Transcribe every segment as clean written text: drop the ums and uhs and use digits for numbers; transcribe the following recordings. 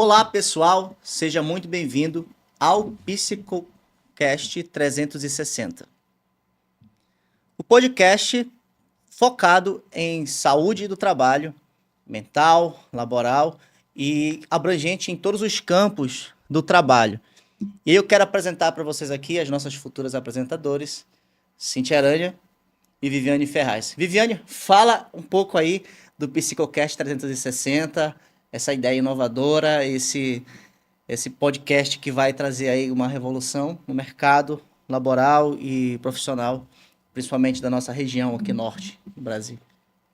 Olá, pessoal, seja muito bem-vindo ao Psicocast 360. O podcast focado em saúde do trabalho, mental, laboral e abrangente em todos os campos do trabalho. E eu quero apresentar para vocês aqui as nossas futuras apresentadoras, Cíntia Aranha e Viviane Ferraz. Viviane, fala um pouco aí do Psicocast 360, essa ideia inovadora, esse podcast que vai trazer aí uma revolução no mercado laboral e profissional, principalmente da nossa região aqui norte do Brasil.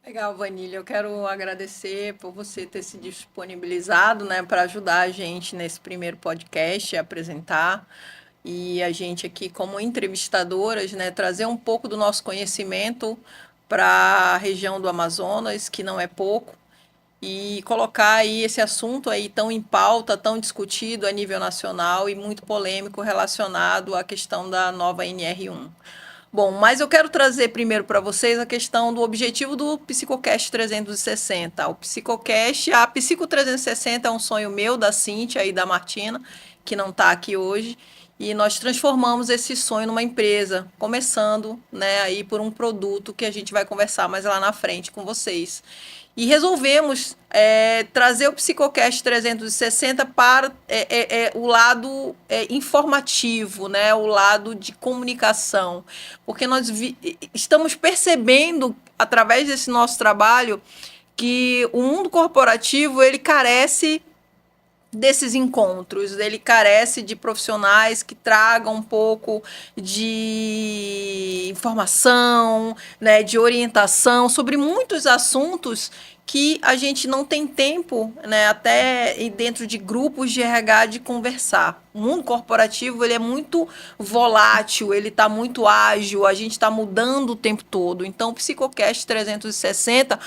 Legal, Vanilla. Eu quero agradecer por você ter se disponibilizado, né, para ajudar a gente nesse primeiro podcast a apresentar. E a gente aqui, como entrevistadoras, né, trazer um pouco do nosso conhecimento para a região do Amazonas, que não é pouco, e colocar aí esse assunto aí tão em pauta, tão discutido a nível nacional e muito polêmico relacionado à questão da nova NR1. Bom, mas eu quero trazer primeiro para vocês a questão do objetivo do Psicocast 360. O Psicocast, a Psico 360 é um sonho meu, da Cíntia e da Martina, que não está aqui hoje, e nós transformamos esse sonho numa empresa, começando, né, aí por um produto que a gente vai conversar mais lá na frente com vocês. E resolvemos trazer o Psicocast 360 para o lado informativo, né? O lado de comunicação. Porque nós estamos percebendo, através desse nosso trabalho, que o mundo corporativo ele carece desses encontros, ele carece de profissionais que tragam um pouco de informação, né, de orientação sobre muitos assuntos que a gente não tem tempo, né, até dentro de grupos de RH de conversar. O mundo corporativo ele é muito volátil, ele está muito ágil, a gente está mudando o tempo todo. Então, o Psicocast 360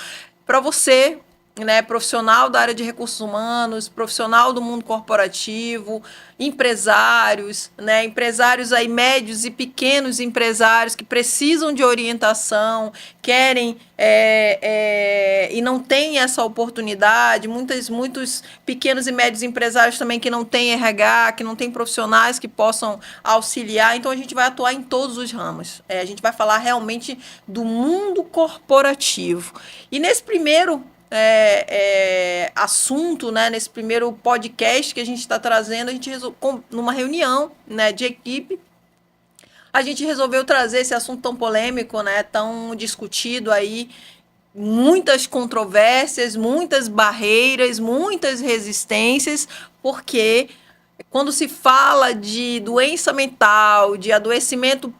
para você, né, profissional da área de recursos humanos, profissional do mundo corporativo, empresários, né, empresários aí médios e pequenos empresários que precisam de orientação, querem e não têm essa oportunidade, muitos pequenos e médios empresários também que não têm RH, que não têm profissionais que possam auxiliar, então a gente vai atuar em todos os ramos. A gente vai falar realmente do mundo corporativo. E nesse primeiro assunto, né, nesse primeiro podcast que a gente está trazendo, a gente numa reunião, né, de equipe, a gente resolveu trazer esse assunto tão polêmico, né, tão discutido aí, muitas controvérsias, muitas barreiras, muitas resistências, porque quando se fala de doença mental, de adoecimento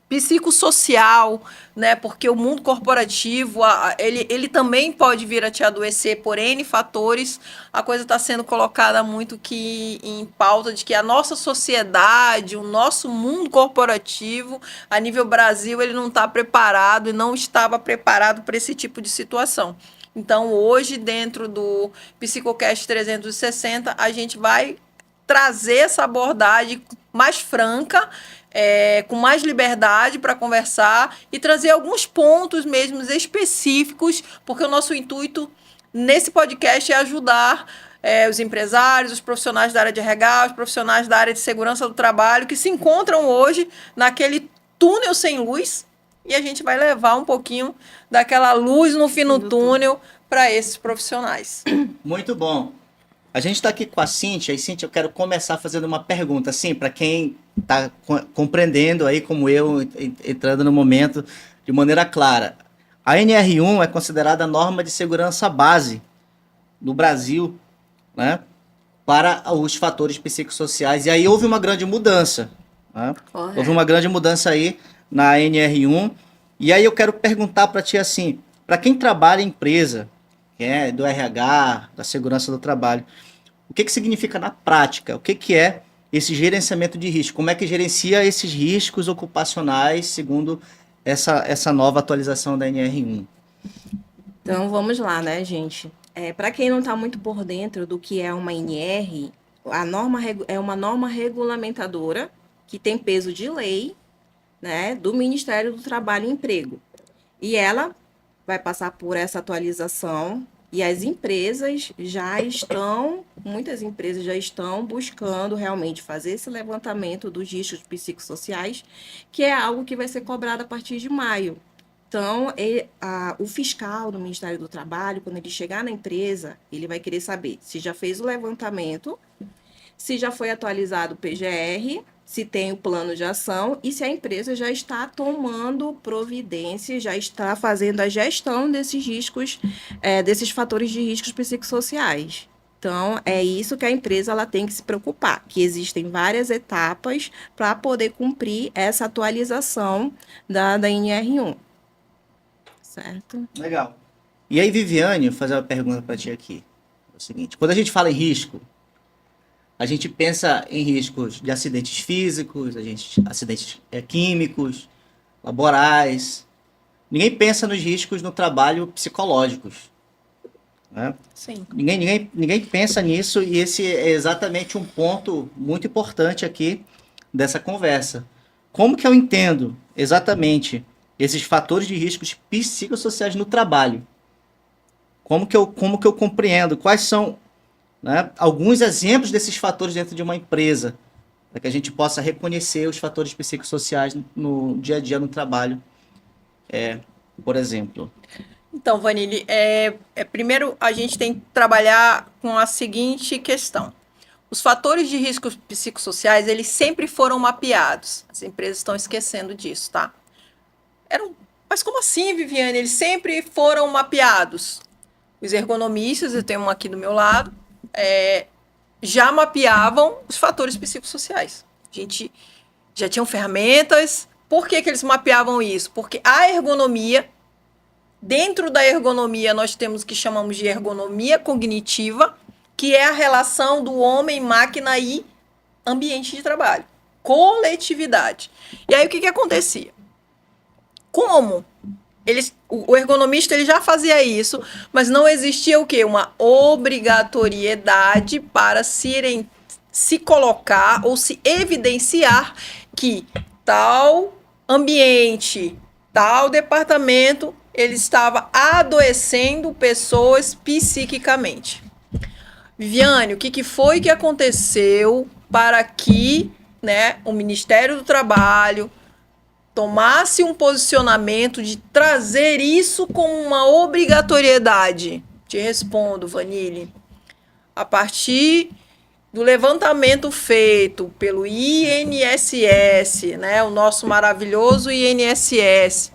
psicossocial, né? Porque o mundo corporativo, ele também pode vir a te adoecer por N fatores. A coisa está sendo colocada muito que em pauta de que a nossa sociedade, o nosso mundo corporativo, a nível Brasil, ele não está preparado e não estava preparado para esse tipo de situação. Então, hoje, dentro do Psicocast 360, a gente vai trazer essa abordagem mais franca, com mais liberdade para conversar e trazer alguns pontos mesmo específicos, porque o nosso intuito nesse podcast é ajudar os empresários, os profissionais da área de RH, os profissionais da área de segurança do trabalho, que se encontram hoje naquele túnel sem luz, e a gente vai levar um pouquinho daquela luz no fim do túnel para esses profissionais. Muito bom. A gente está aqui com a Cíntia, e Cíntia, eu quero começar fazendo uma pergunta, assim, para quem está compreendendo aí, como eu, entrando no momento de maneira clara. A NR1 é considerada a norma de segurança base no Brasil, né, para os fatores psicossociais, e aí houve uma grande mudança, né? Houve uma grande mudança aí na NR1, e aí eu quero perguntar para ti assim, para quem trabalha em empresa, que é do RH, da segurança do trabalho, o que significa na prática? O que é esse gerenciamento de risco? Como é que gerencia esses riscos ocupacionais segundo essa nova atualização da NR1? Então, vamos lá, né, gente? Para quem não está muito por dentro do que é uma NR, a norma é uma norma regulamentadora que tem peso de lei, né, do Ministério do Trabalho e Emprego. E ela vai passar por essa atualização E muitas empresas já estão buscando realmente fazer esse levantamento dos riscos psicossociais, que é algo que vai ser cobrado a partir de maio. Então, o fiscal do Ministério do Trabalho, quando ele chegar na empresa, ele vai querer saber se já fez o levantamento, se já foi atualizado o PGR, se tem o plano de ação e se a empresa já está tomando providência, já está fazendo a gestão desses riscos, desses fatores de riscos psicossociais. Então, é isso que a empresa ela tem que se preocupar, que existem várias etapas para poder cumprir essa atualização da NR1. Certo? Legal. E aí, Viviane, vou fazer uma pergunta para ti aqui. É o seguinte, quando a gente fala em risco, a gente pensa em riscos de acidentes físicos, acidentes químicos, laborais. Ninguém pensa nos riscos no trabalho psicológicos, né? Sim. Ninguém pensa nisso e esse é exatamente um ponto muito importante aqui dessa conversa. Como que eu entendo exatamente esses fatores de riscos psicossociais no trabalho? Como que eu compreendo? Quais são, né, alguns exemplos desses fatores dentro de uma empresa, para que a gente possa reconhecer os fatores psicossociais no dia a dia no trabalho, por exemplo. Então, Vanille, primeiro a gente tem que trabalhar com a seguinte questão. Os fatores de riscos psicossociais, eles sempre foram mapeados. As empresas estão esquecendo disso, tá? Mas como assim, Viviane? Eles sempre foram mapeados. Os ergonomistas, eu tenho um aqui do meu lado, já mapeavam os fatores psicossociais. A gente já tinham ferramentas. Por que eles mapeavam isso? Porque a ergonomia, dentro da ergonomia, nós temos o que chamamos de ergonomia cognitiva, que é a relação do homem, máquina e ambiente de trabalho. Coletividade. E aí, o que acontecia? Como o ergonomista ele já fazia isso, mas não existia o quê? Uma obrigatoriedade para se colocar ou se evidenciar que tal ambiente, tal departamento, ele estava adoecendo pessoas psiquicamente. Viviane, o que foi que aconteceu para que, né, o Ministério do Trabalho tomasse um posicionamento de trazer isso como uma obrigatoriedade? Te respondo, Vanille. A partir do levantamento feito pelo INSS, né, o nosso maravilhoso INSS,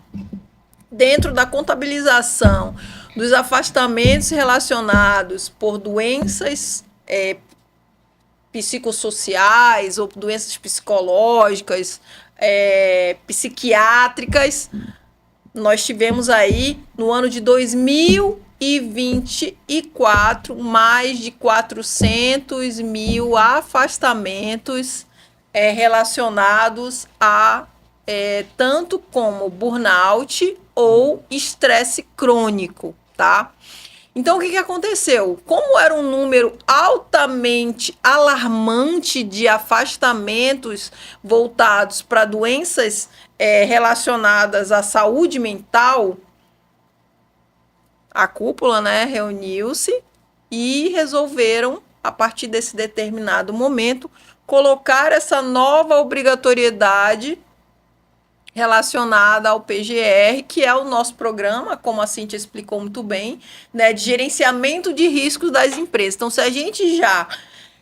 dentro da contabilização dos afastamentos relacionados por doenças psicossociais ou doenças psicológicas, psiquiátricas, nós tivemos aí, no ano de 2024, mais de 400 mil afastamentos relacionados a tanto como burnout ou estresse crônico, tá? Então, o que aconteceu? Como era um número altamente alarmante de afastamentos voltados para doenças relacionadas à saúde mental, a cúpula, né, reuniu-se e resolveram, a partir desse determinado momento, colocar essa nova obrigatoriedade relacionada ao PGR, que é o nosso programa, como a Cíntia explicou muito bem, né, de gerenciamento de riscos das empresas. Então, se a gente já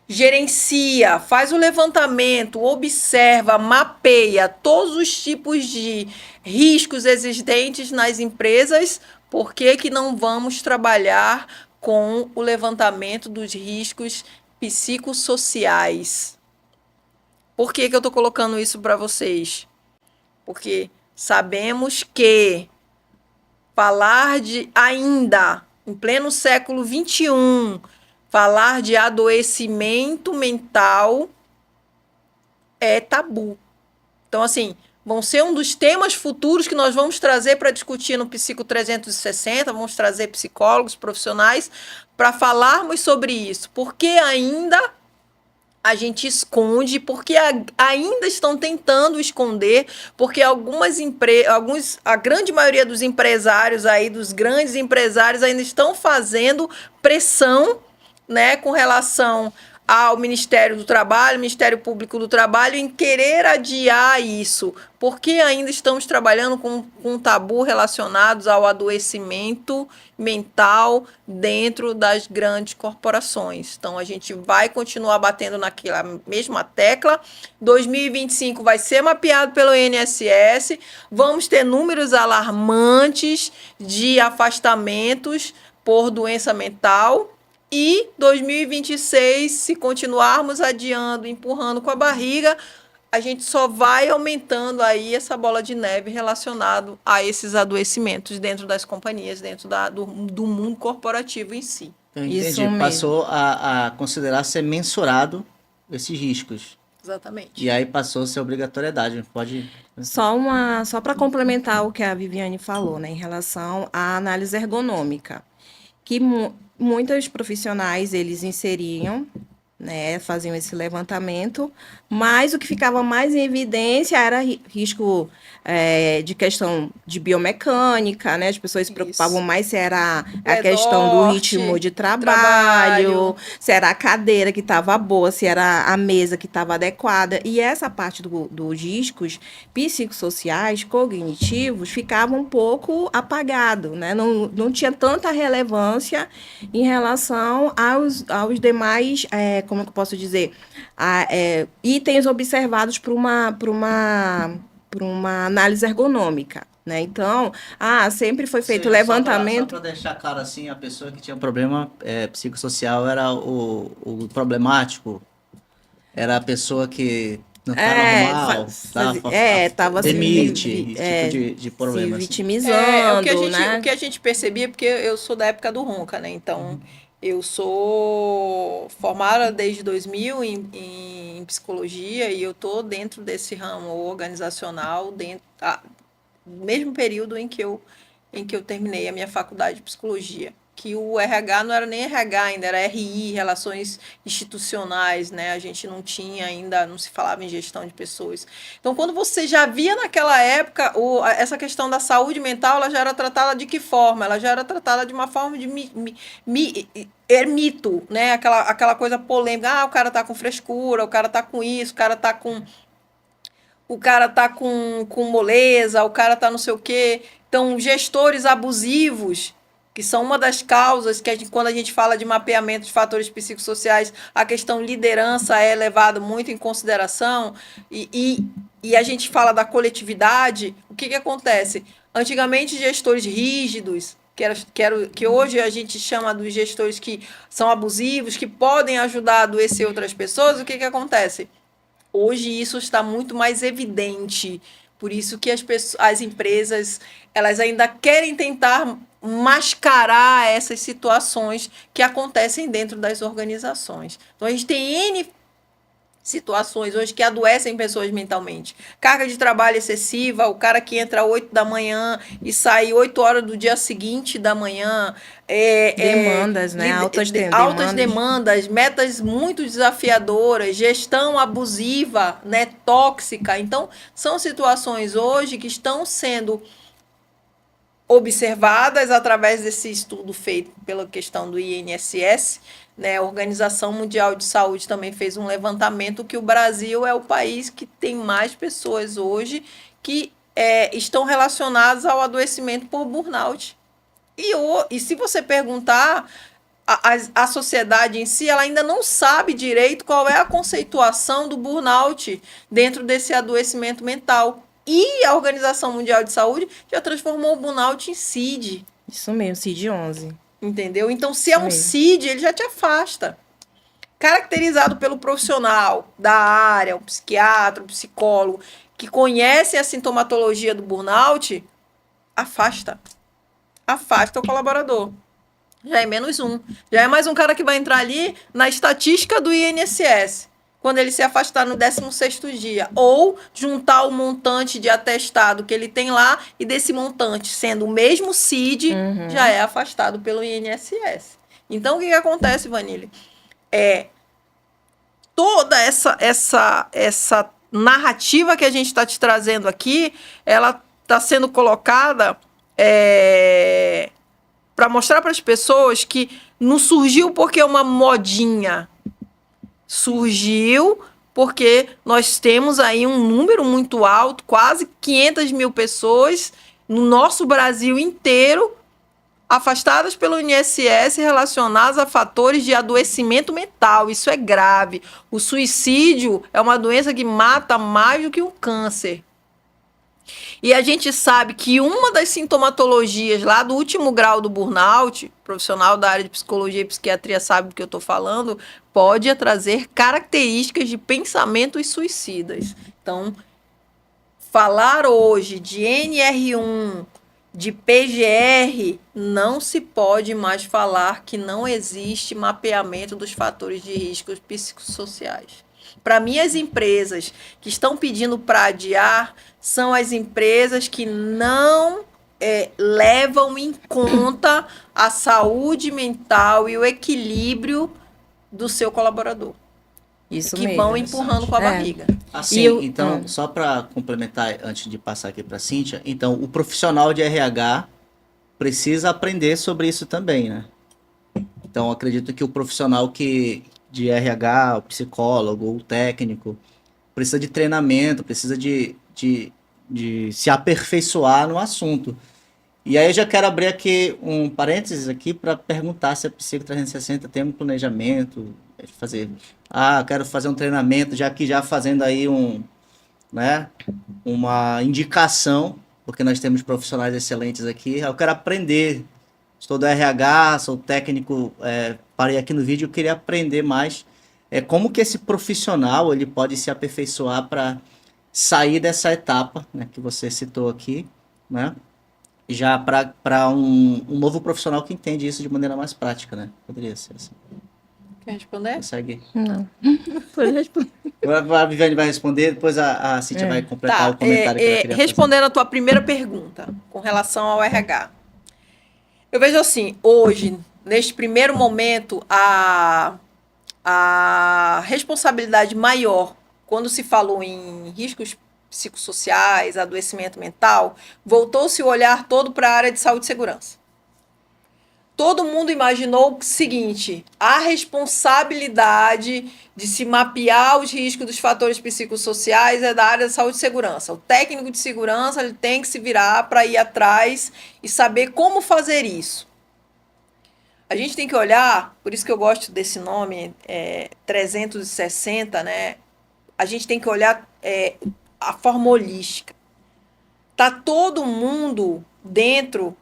gerencia, faz o levantamento, observa, mapeia todos os tipos de riscos existentes nas empresas, por que não vamos trabalhar com o levantamento dos riscos psicossociais? Por que eu estou colocando isso para vocês? Porque sabemos que falar de ainda, em pleno século XXI, falar de adoecimento mental é tabu. Então, assim, vão ser um dos temas futuros que nós vamos trazer para discutir no Psico 360, vamos trazer psicólogos, profissionais, para falarmos sobre isso. Porque ainda a gente esconde, porque ainda estão tentando esconder, porque a grande maioria dos empresários aí, dos grandes empresários, ainda estão fazendo pressão, né, com relação ao Ministério do Trabalho, Ministério Público do Trabalho, em querer adiar isso, porque ainda estamos trabalhando com um tabu relacionados ao adoecimento mental dentro das grandes corporações. Então, a gente vai continuar batendo naquela mesma tecla. 2025 vai ser mapeado pelo INSS, vamos ter números alarmantes de afastamentos por doença mental. E 2026, se continuarmos adiando, empurrando com a barriga, a gente só vai aumentando aí essa bola de neve relacionado a esses adoecimentos dentro das companhias, dentro do mundo corporativo em si. Eu Isso entendi. mesmo. Passou a considerar ser mensurado esses riscos. Exatamente. E aí passou a ser obrigatoriedade. Pode. Só para complementar o que a Viviane falou, né, em relação à análise ergonômica, que muitos profissionais eles inseriam, né, faziam esse levantamento, mas o que ficava mais em evidência era risco de questão de biomecânica, né? As pessoas se preocupavam mais se era a questão do ritmo de trabalho, se era a cadeira que estava boa, se era a mesa que estava adequada. E essa parte dos riscos psicossociais, cognitivos, ficava um pouco apagado, né? Não tinha tanta relevância em relação aos demais, como eu posso dizer, itens observados por uma análise ergonômica, né? Então, sempre foi feito levantamento. Só para deixar claro assim, a pessoa que tinha um problema psicossocial era o problemático, era a pessoa que não está normal, estava demite, esse tipo de problema. Se vitimizando, o que a gente percebia, porque eu sou da época do Ronca, né? Então, eu sou formada desde 2000 em psicologia e eu tô dentro desse ramo organizacional, no mesmo período em que eu terminei a minha faculdade de psicologia. Que o RH não era nem RH ainda, era RI, Relações Institucionais, né? A gente não tinha ainda, não se falava em gestão de pessoas. Então, quando você já via naquela época, essa questão da saúde mental, ela já era tratada de que forma? Ela já era tratada de uma forma de mito, né? Aquela coisa polêmica, o cara tá com frescura, o cara tá com isso, o cara tá com moleza, o cara tá não sei o quê. Então, gestores abusivos, que são uma das causas que quando a gente fala de mapeamento de fatores psicossociais, a questão liderança é levada muito em consideração, e a gente fala da coletividade. O que acontece? Antigamente, gestores rígidos, que hoje a gente chama dos gestores que são abusivos, que podem ajudar a adoecer outras pessoas, o que acontece? Hoje isso está muito mais evidente. Por isso que as empresas elas ainda querem tentar mascarar essas situações que acontecem dentro das organizações. Então, a gente tem N situações hoje que adoecem pessoas mentalmente. Carga de trabalho excessiva, o cara que entra 8 da manhã e sai 8 horas do dia seguinte da manhã. Demandas, né? Altas demandas, metas muito desafiadoras, gestão abusiva, né? Tóxica. Então, são situações hoje que estão sendo observadas através desse estudo feito pela questão do INSS, né? A Organização Mundial de Saúde também fez um levantamento que o Brasil é o país que tem mais pessoas hoje que estão relacionadas ao adoecimento por burnout. E se você perguntar, a sociedade em si, ela ainda não sabe direito qual é a conceituação do burnout dentro desse adoecimento mental. E a Organização Mundial de Saúde já transformou o burnout em CID. Isso mesmo, CID-11. Entendeu? Então, se é um CID, ele já te afasta. Caracterizado pelo profissional da área, o psiquiatra, o psicólogo, que conhece a sintomatologia do burnout, afasta. Afasta o colaborador. Já é menos um. Já é mais um cara que vai entrar ali na estatística do INSS, quando ele se afastar no 16º dia. Ou juntar o montante de atestado que ele tem lá, e desse montante, sendo o mesmo CID, já é afastado pelo INSS. Então, o que acontece, Vanille? toda essa narrativa que a gente está te trazendo aqui, ela está sendo colocada para mostrar para as pessoas que não surgiu porque é uma modinha. Surgiu porque nós temos aí um número muito alto, quase 500 mil pessoas no nosso Brasil inteiro, afastadas pelo INSS relacionadas a fatores de adoecimento mental. Isso é grave. O suicídio é uma doença que mata mais do que um câncer. E a gente sabe que uma das sintomatologias lá do último grau do burnout, profissional da área de psicologia e psiquiatria sabe do que eu estou falando, pode trazer características de pensamentos suicidas. Então, falar hoje de NR1, de PGR, não se pode mais falar que não existe mapeamento dos fatores de risco psicossociais. Para mim, as empresas que estão pedindo para adiar são as empresas que não levam em conta a saúde mental e o equilíbrio do seu colaborador. Isso que mesmo. vão empurrando com a barriga. Assim, então, só para complementar, antes de passar aqui para a Cíntia, então, o profissional de RH precisa aprender sobre isso também, né? Então, acredito que o profissional de RH, o psicólogo, o técnico, precisa de treinamento, precisa de se aperfeiçoar no assunto. E aí eu já quero abrir aqui um parênteses aqui para perguntar se a Psico 360 tem um planejamento, quero fazer um treinamento, já fazendo aí uma indicação, porque nós temos profissionais excelentes aqui. Eu quero aprender, estou do RH, sou técnico, parei aqui no vídeo, eu queria aprender mais como que esse profissional ele pode se aperfeiçoar para sair dessa etapa, né, que você citou aqui, né? Já para um novo profissional que entende isso de maneira mais prática, né? Poderia ser assim. Quer responder? Consegue? Não. Pode responder. A Viviane vai responder, depois a Cíntia vai completar o comentário que ela queria respondendo a tua primeira pergunta, com relação ao RH. Eu vejo assim, hoje, neste primeiro momento, a responsabilidade maior, quando se falou em riscos psicossociais, adoecimento mental, voltou-se o olhar todo para a área de saúde e segurança. Todo mundo imaginou o seguinte: a responsabilidade de se mapear os riscos dos fatores psicossociais é da área da saúde e segurança. O técnico de segurança ele tem que se virar para ir atrás e saber como fazer isso. A gente tem que olhar, por isso que eu gosto desse nome, 360, né? A gente tem que olhar a forma holística. Tá todo mundo dentro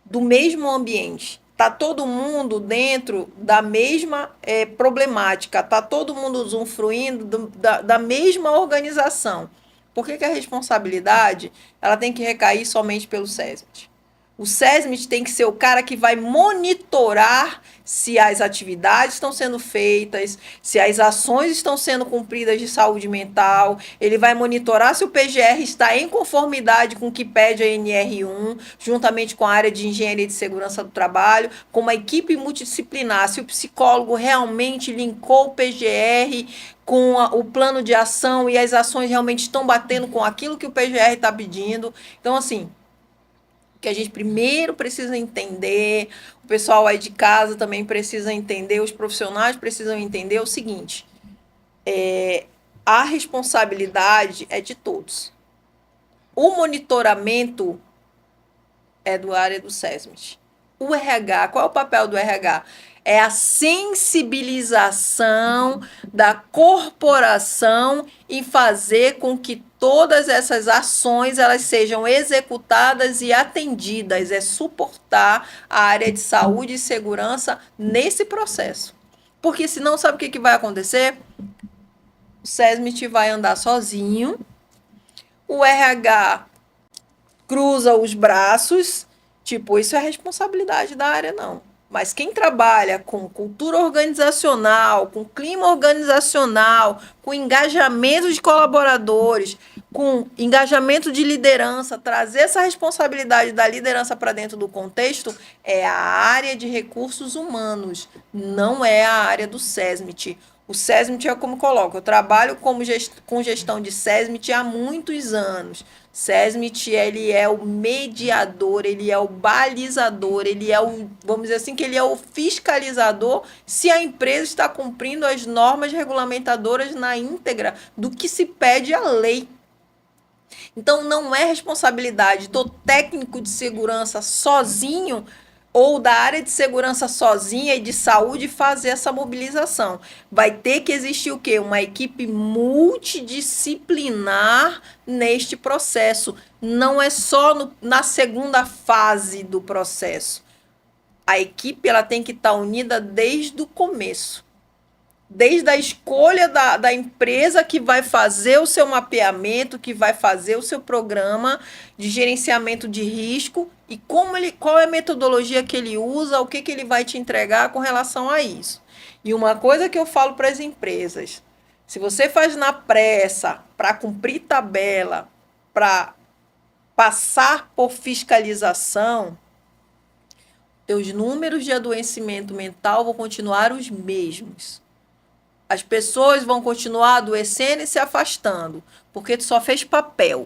do mesmo ambiente. Tá todo mundo dentro da mesma problemática. Tá todo mundo usufruindo da mesma organização. Por que a responsabilidade ela tem que recair somente pelo SESMIT? O SESMIT tem que ser o cara que vai monitorar se as atividades estão sendo feitas, se as ações estão sendo cumpridas de saúde mental. Ele vai monitorar se o PGR está em conformidade com o que pede a NR1, juntamente com a área de engenharia de segurança do trabalho, com uma equipe multidisciplinar. Se o psicólogo realmente linkou o PGR com o plano de ação e as ações realmente estão batendo com aquilo que o PGR está pedindo. Então, assim, que a gente primeiro precisa entender, o pessoal aí de casa também precisa entender, os profissionais precisam entender o seguinte: a responsabilidade é de todos. O monitoramento é da área do SESMIT. O RH, qual é o papel do RH? É a sensibilização da corporação em fazer com que todas essas ações elas sejam executadas e atendidas, é suportar a área de saúde e segurança nesse processo. Porque senão, sabe o que vai acontecer? O SESMIT vai andar sozinho, o RH cruza os braços, tipo, isso é responsabilidade da área, não. Mas quem trabalha com cultura organizacional, com clima organizacional, com engajamento de colaboradores, com engajamento de liderança, trazer essa responsabilidade da liderança para dentro do contexto, é a área de recursos humanos, não é a área do SESMIT. O SESMIT é como coloco. Eu trabalho com gestão de SESMIT há muitos anos. SESMIT, ele é o mediador, ele é o balizador, ele é o, vamos dizer assim, que ele é o fiscalizador se a empresa está cumprindo as normas regulamentadoras na íntegra do que se pede à lei. Então, não é responsabilidade do técnico de segurança sozinho ou da área de segurança sozinha e de saúde fazer essa mobilização. Vai ter que existir o quê? Uma equipe multidisciplinar neste processo. Não é só na segunda fase do processo. A equipe ela tem que estar unida desde o começo. Desde a escolha da empresa que vai fazer o seu mapeamento, que vai fazer o seu programa de gerenciamento de risco e qual é a metodologia que ele usa, o que ele vai te entregar com relação a isso. E uma coisa que eu falo para as empresas, se você faz na pressa, para cumprir tabela, para passar por fiscalização, teus números de adoecimento mental vão continuar os mesmos. As pessoas vão continuar adoecendo e se afastando, porque tu só fez papel.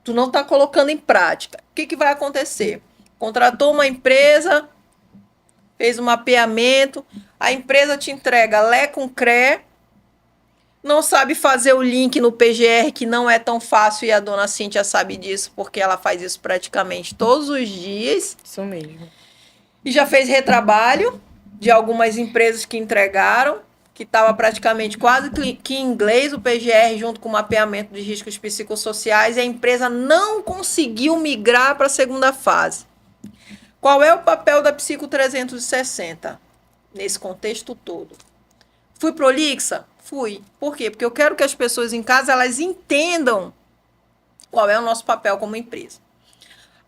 Tu não está colocando em prática. O que vai acontecer? Contratou uma empresa, fez um mapeamento, a empresa te entrega Lé com CRE, não sabe fazer o link no PGR, que não é tão fácil, e a dona Cíntia sabe disso, porque ela faz isso praticamente todos os dias. Isso mesmo. E já fez retrabalho de algumas empresas que entregaram, que estava praticamente quase que em inglês o PGR junto com o mapeamento de riscos psicossociais, e a empresa não conseguiu migrar para a segunda fase. Qual é o papel da Psico 360 nesse contexto todo? Fui prolixa? Fui. Por quê? Porque eu quero que as pessoas em casa elas entendam qual é o nosso papel como empresa.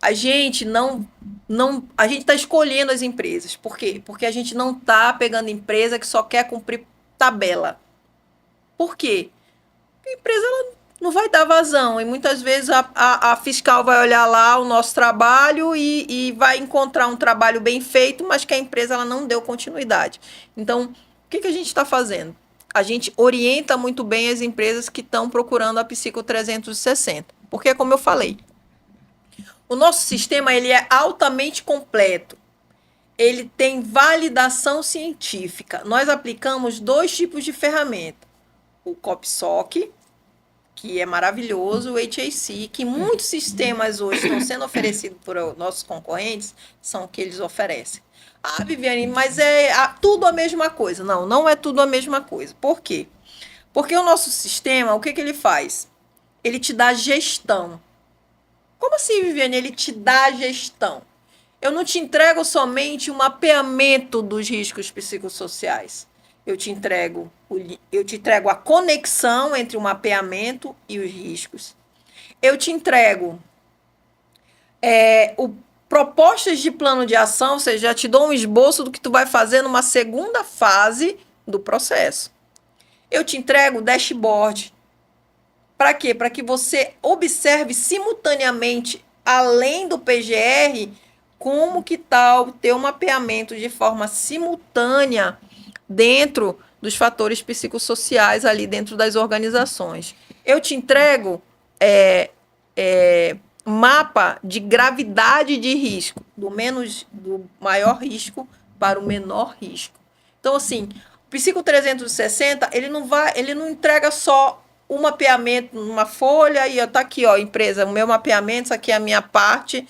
A gente a gente está escolhendo as empresas. Por quê? Porque a gente não está pegando empresa que só quer cumprir tabela. Por quê? Porque a empresa ela não vai dar vazão. E muitas vezes a fiscal vai olhar lá o nosso trabalho e vai encontrar um trabalho bem feito, mas que a empresa ela não deu continuidade. Então, o que a gente está fazendo? A gente orienta muito bem as empresas que estão procurando a Psico 360. Porque, como eu falei, o nosso sistema ele é altamente completo. Ele tem validação científica. Nós aplicamos 2 tipos de ferramenta. O COPSOC, que é maravilhoso, o HAC, que muitos sistemas hoje estão sendo oferecidos por nossos concorrentes, são o que eles oferecem. Ah, Viviane, mas é tudo a mesma coisa. Não, não é tudo a mesma coisa. Por quê? Porque o nosso sistema, o que ele faz? Ele te dá gestão. Como assim, Viviane? Ele te dá gestão. Eu não te entrego somente o mapeamento dos riscos psicossociais. Eu te entrego a conexão entre o mapeamento e os riscos. Eu te entrego propostas de plano de ação, ou seja, já te dou um esboço do que tu vai fazer numa segunda fase do processo. Eu te entrego o dashboard. Para quê? Para que você observe simultaneamente, além do PGR, como que está o teu mapeamento de forma simultânea dentro dos fatores psicossociais ali dentro das organizações. Eu te entrego mapa de gravidade de risco, do maior risco para o menor risco. Então, assim, o Psico 360, ele não entrega só o mapeamento numa folha e tá aqui, ó, empresa, o meu mapeamento, isso aqui é a minha parte,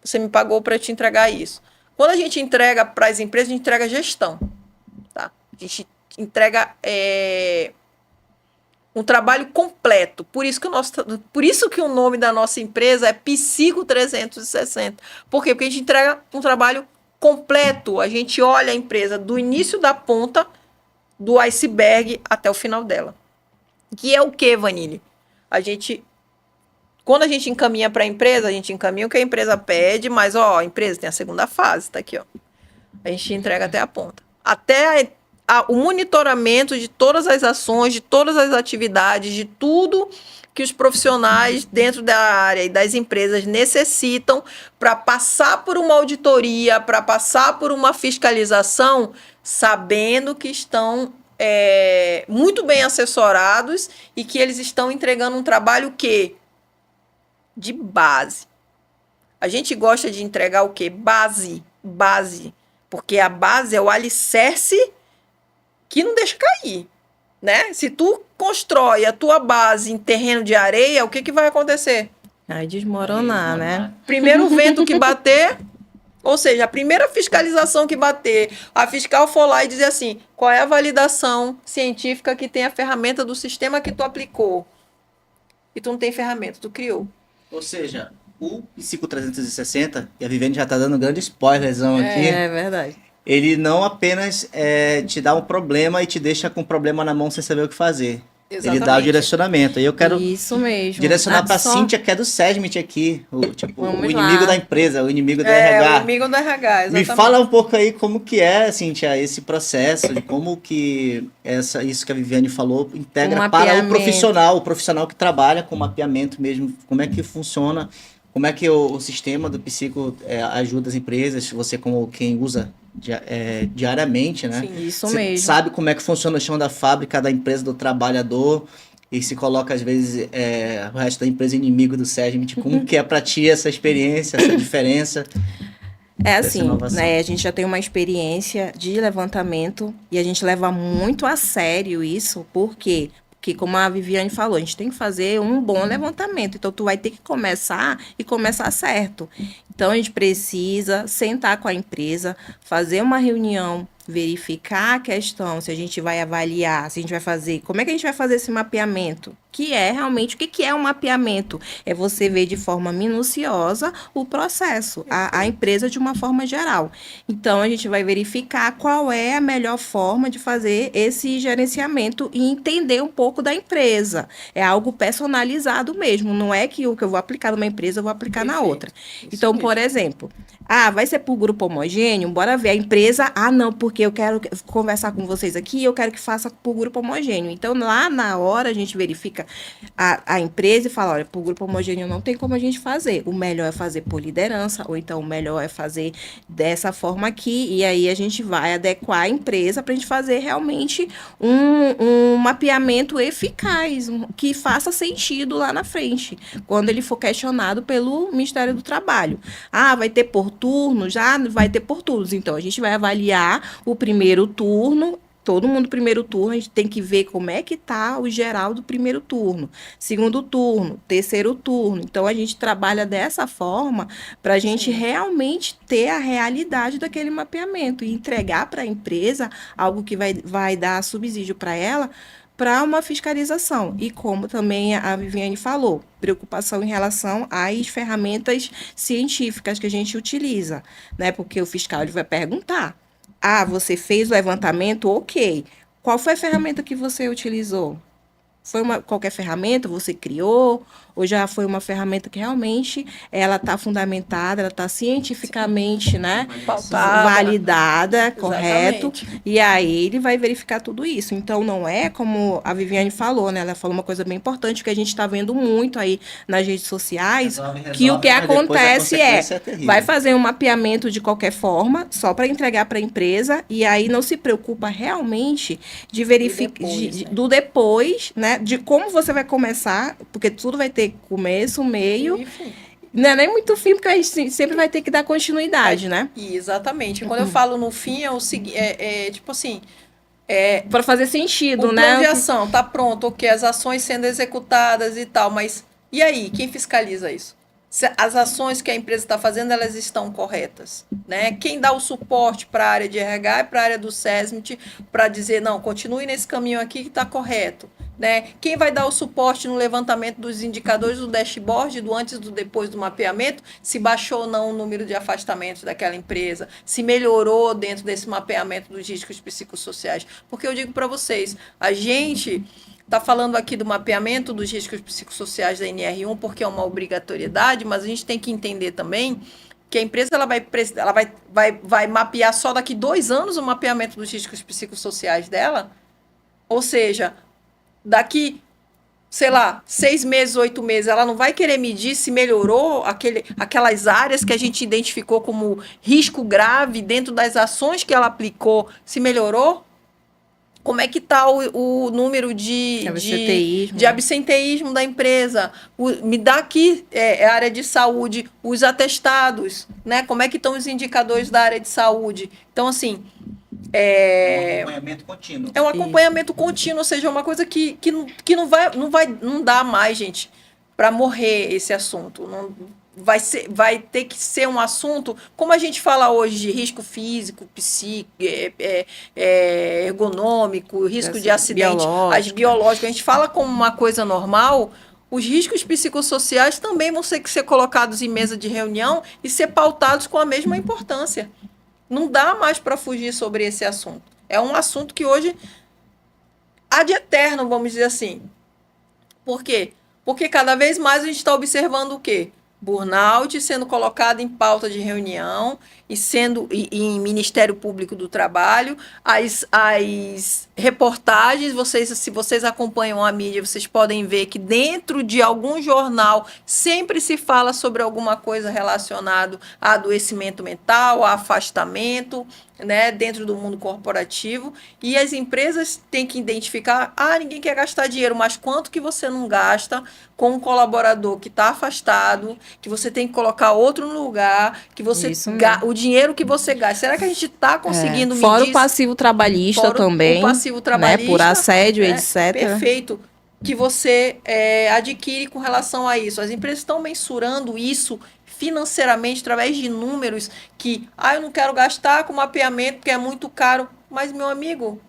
você me pagou para te entregar isso. Quando a gente entrega para as empresas, a gente entrega gestão, tá? A gente entrega um trabalho completo. Por isso que o nome da nossa empresa é Psico 360. Por quê? Porque a gente entrega um trabalho completo. A gente olha a empresa do início da ponta do iceberg até o final dela. Que é o que, Vanille? Quando a gente encaminha para a empresa, a gente encaminha o que a empresa pede, mas, ó, a empresa tem a segunda fase, tá aqui, ó. A gente entrega até a ponta. Até o monitoramento de todas as ações, de todas as atividades, de tudo que os profissionais dentro da área e das empresas necessitam para passar por uma auditoria, para passar por uma fiscalização, sabendo que estão muito bem assessorados e que eles estão entregando um trabalho o quê? De base. A gente gosta de entregar o quê? Base. Porque a base é o alicerce que não deixa cair, né? Se tu constrói a tua base em terreno de areia, o que vai acontecer? Aí desmoronar, né? Primeiro vento que bater, ou seja, a primeira fiscalização que bater, a fiscal for lá e dizer assim, qual é a validação científica que tem a ferramenta do sistema que tu aplicou? E tu não tem ferramenta, tu criou. Ou seja, o Psico 360, e a Viviane já tá dando um grande spoilerzão aqui, É verdade. ele não apenas te dá um problema e te deixa com o problema na mão sem saber o que fazer. Ele dá o Exatamente. direcionamento. E eu quero Isso mesmo. direcionar para Só- Cíntia, que é do SESMIT aqui, o Vamos inimigo lá. da empresa, o inimigo do O RH. inimigo do RH, Me exatamente. fala um pouco aí como que é, Cíntia, esse processo, de como que isso que a Viviane falou integra O para mapeamento. o profissional que trabalha com mapeamento mesmo, como é que funciona, como é que o sistema do Psico ajuda as empresas, você como quem usa diariamente, né? Sim. Isso Você mesmo. sabe como é que funciona o chão da fábrica, da empresa, do trabalhador, e se coloca, às vezes, o resto da empresa inimigo do SESMIT. Como que é para ti essa experiência, essa diferença? É dessa assim, inovação? né? A gente já tem uma experiência de levantamento e a gente leva muito a sério isso, por quê? Porque, como a Viviane falou, a gente tem que fazer um bom levantamento. Então, tu vai ter que começar e começar certo. Então, a gente precisa sentar com a empresa, fazer uma reunião, verificar a questão, se a gente vai avaliar, se a gente vai fazer, como é que a gente vai fazer esse mapeamento? Que é realmente, o que é um mapeamento? É você ver de forma minuciosa o processo, a empresa de uma forma geral. Então, a gente vai verificar qual é a melhor forma de fazer esse gerenciamento e entender um pouco da empresa. É algo personalizado mesmo, não é que o que eu vou aplicar numa empresa eu vou aplicar na Perfeito. outra. Isso Então, mesmo. por exemplo, vai ser por grupo homogêneo? Bora ver. A empresa, não, porque eu quero conversar com vocês aqui, eu quero que faça por grupo homogêneo. Então, lá na hora, a gente verifica a empresa e fala, olha, por grupo homogêneo não tem como a gente fazer. O melhor é fazer por liderança, ou então o melhor é fazer dessa forma aqui, e aí a gente vai adequar a empresa para a gente fazer realmente um mapeamento eficaz, que faça sentido lá na frente, quando ele for questionado pelo Ministério do Trabalho. Vai ter por turno? Já vai ter por turnos. Então, a gente vai avaliar o primeiro turno, todo mundo primeiro turno, a gente tem que ver como é que está o geral do primeiro turno, segundo turno, terceiro turno. Então, a gente trabalha dessa forma para a gente realmente ter a realidade daquele mapeamento e entregar para a empresa algo que vai dar subsídio para ela, para uma fiscalização. E como também a Viviane falou, preocupação em relação às ferramentas científicas que a gente utiliza, né? Porque o fiscal ele vai perguntar: você fez o levantamento? Ok. Qual foi a ferramenta que você utilizou? Foi qualquer ferramenta você criou? Ou já foi uma ferramenta que realmente ela está fundamentada, ela está cientificamente, né, Pautada. validada, correto? Exatamente. E aí ele vai verificar tudo isso. Então, não é como a Viviane falou, né? Ela falou uma coisa bem importante que a gente está vendo muito aí nas redes sociais, que o que mas depois a acontece consequência terrível. vai fazer um mapeamento de qualquer forma, só para entregar para a empresa, e aí não se preocupa realmente de verificar do depois, né? De como você vai começar, porque tudo vai ter começo, meio, Enfim. não é nem muito fim, porque a gente sempre vai ter que dar continuidade, né? E exatamente. Quando eu falo no fim, é o seguinte, tipo assim, Para fazer sentido, o né? plano de ação tá pronto, ok, as ações sendo executadas e tal, mas e aí, quem fiscaliza isso? Se as ações que a empresa está fazendo, elas estão corretas, né? Quem dá o suporte para a área de RH e para a área do SESMIT para dizer, não, continue nesse caminho aqui que está correto, né? Quem vai dar o suporte no levantamento dos indicadores do dashboard, do antes e do depois do mapeamento, se baixou ou não o número de afastamentos daquela empresa, se melhorou dentro desse mapeamento dos riscos psicossociais. Porque eu digo para vocês, a gente está falando aqui do mapeamento dos riscos psicossociais da NR1 porque é uma obrigatoriedade, mas a gente tem que entender também que a empresa ela vai mapear só daqui 2 anos o mapeamento dos riscos psicossociais dela. Ou seja, daqui sei lá, 6 meses, 8 meses, ela não vai querer medir se melhorou aquelas áreas que a gente identificou como risco grave dentro das ações que ela aplicou, se melhorou? Como é que está o número de absenteísmo da empresa? Me dá aqui a área de saúde, os atestados, né? Como é que estão os indicadores da área de saúde? Então, assim... É um acompanhamento contínuo. É um acompanhamento contínuo, ou seja, é uma coisa que não dá mais, gente, para morrer esse assunto. Não, vai ter que ser um assunto, como a gente fala hoje, de risco físico, psíquico, ergonômico, risco de acidente, as biológicas, a gente fala como uma coisa normal. Os riscos psicossociais também vão ter que ser colocados em mesa de reunião e ser pautados com a mesma importância. Não dá mais para fugir sobre esse assunto. É um assunto que hoje há de eterno, vamos dizer assim. Por quê? Porque cada vez mais a gente está observando o quê? Burnout sendo colocado em pauta de reunião e sendo em Ministério Público do Trabalho, as reportagens, se vocês acompanham a mídia, vocês podem ver que dentro de algum jornal sempre se fala sobre alguma coisa relacionada a adoecimento mental, a afastamento, né, dentro do mundo corporativo, e as empresas têm que identificar, ninguém quer gastar dinheiro, mas quanto que você não gasta com um colaborador que está afastado, que você tem que colocar outro no lugar, que você o dinheiro que você gasta. Será que a gente está conseguindo medir? Fora o passivo trabalhista também, o passivo trabalhista, né, por assédio, etc. Perfeito. Que você adquire com relação a isso. As empresas estão mensurando isso financeiramente, através de números que, eu não quero gastar com mapeamento porque é muito caro. Mas, meu amigo,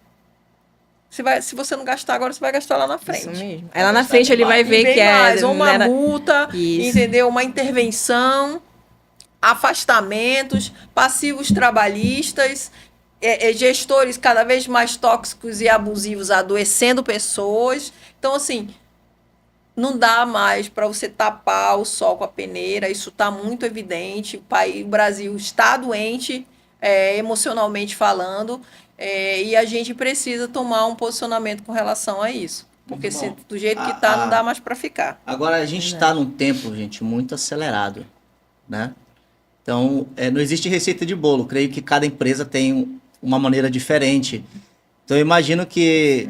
se você não gastar agora, você vai gastar lá na frente. Isso mesmo. Lá na frente ele vai ver que é... uma multa, entendeu? Uma intervenção, afastamentos, passivos trabalhistas, gestores cada vez mais tóxicos e abusivos adoecendo pessoas. Então, assim... Não dá mais para você tapar o sol com a peneira, isso está muito evidente. O Brasil está doente, emocionalmente falando, e a gente precisa tomar um posicionamento com relação a isso. Porque do jeito que está, não dá mais para ficar. Agora, a gente está num tempo, gente, muito acelerado, né? Então, não existe receita de bolo. Creio que cada empresa tem uma maneira diferente. Então, eu imagino que...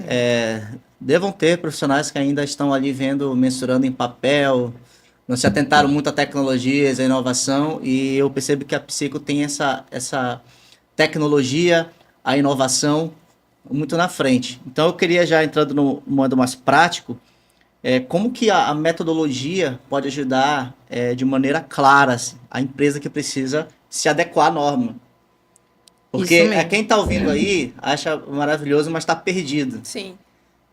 devam ter profissionais que ainda estão ali mensurando em papel, não se atentaram muito a tecnologias, a inovação, e eu percebo que a Psico tem essa tecnologia, a inovação, muito na frente. Então eu queria, já entrando no modo mais prático, como que a metodologia pode ajudar de maneira clara assim, a empresa que precisa se adequar à norma. Porque quem está ouvindo aí acha maravilhoso, mas está perdido. Sim.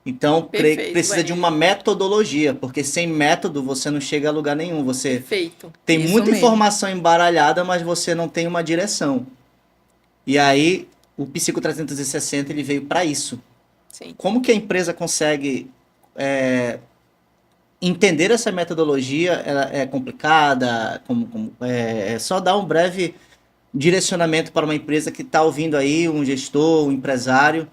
Então, creio que precisa de uma metodologia, porque sem método você não chega a lugar nenhum. Você tem muita informação embaralhada, mas você não tem uma direção. E aí, o Psico 360 ele veio para isso. Sim. Como que a empresa consegue entender essa metodologia? Ela é complicada? É só dar um breve direcionamento para uma empresa que está ouvindo aí, um gestor, um empresário,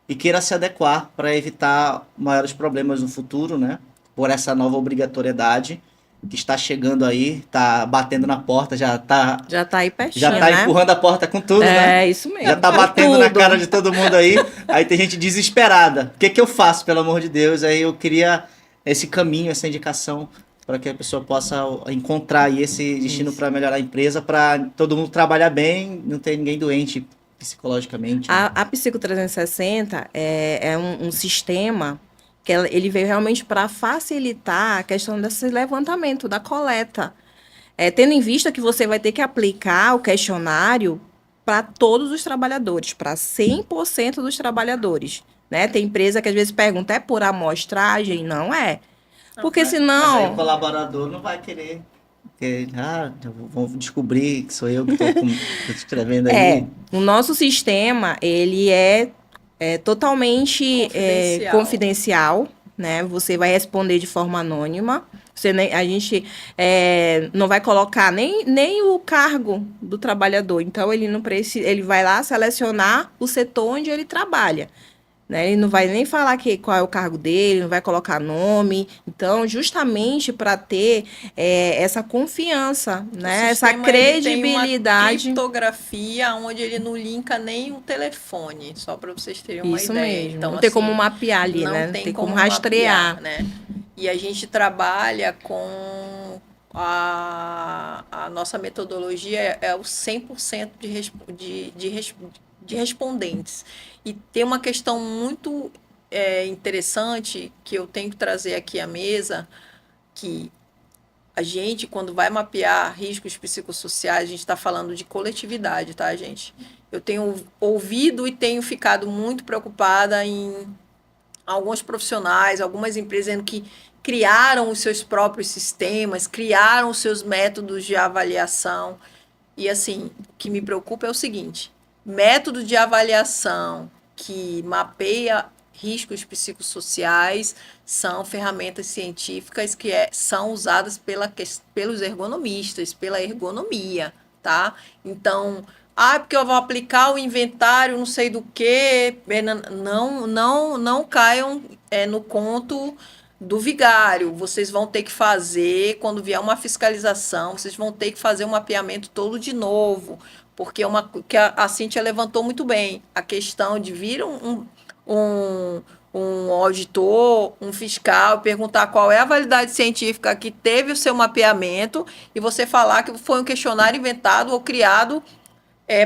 e queira se adequar para evitar maiores problemas no futuro, né? Por essa nova obrigatoriedade que está chegando aí, está batendo na porta, já está aí pertinho, já está empurrando a porta com tudo, né? Isso mesmo. Já está batendo na cara de todo mundo aí. Aí tem gente desesperada. O que eu faço, pelo amor de Deus? Aí eu queria esse caminho, essa indicação para que a pessoa possa encontrar aí esse destino para melhorar a empresa, para todo mundo trabalhar bem, não ter ninguém doente psicologicamente. A Psico 360 é um sistema que ele veio realmente para facilitar a questão desse levantamento, da coleta. Tendo em vista que você vai ter que aplicar o questionário para todos os trabalhadores, para 100% dos trabalhadores. Né? Tem empresa que às vezes pergunta, é por amostragem? Não é. Porque senão... Mas aí o colaborador não vai querer... Porque, vão descobrir que sou eu que estou escrevendo aí. O nosso sistema, ele é totalmente confidencial, né? Você vai responder de forma anônima. A gente não vai colocar nem o cargo do trabalhador. Então, ele não precisa, ele vai lá selecionar o setor onde ele trabalha. né? Ele não vai nem falar qual é o cargo dele, não vai colocar nome. Então, justamente para ter essa confiança, né? Essa sistema, ele tem uma credibilidade. criptografia onde ele não linka nem o telefone, só para vocês terem uma Isso ideia. mesmo. Então, Não tem assim, como mapear ali, não né? Não tem tem como como rastrear. mapear, né? E a gente trabalha com a nossa metodologia é o 100% de respondentes. E tem uma questão muito interessante que eu tenho que trazer aqui à mesa, que a gente, quando vai mapear riscos psicossociais, a gente está falando de coletividade, tá, gente? Eu tenho ouvido e tenho ficado muito preocupada em alguns profissionais, algumas empresas dizendo que criaram os seus próprios sistemas, criaram os seus métodos de avaliação. E assim, o que me preocupa é o seguinte: método de avaliação que mapeia riscos psicossociais são ferramentas científicas que são usadas pelos ergonomistas, pela ergonomia, tá? Então, porque eu vou aplicar o inventário não sei do que, não caiam no conto do vigário. Vocês vão ter que fazer, quando vier uma fiscalização, vocês vão ter que fazer um mapeamento todo de novo, porque que a Cíntia levantou muito bem, a questão de vir um auditor, um fiscal, perguntar qual é a validade científica que teve o seu mapeamento e você falar que foi um questionário inventado ou criado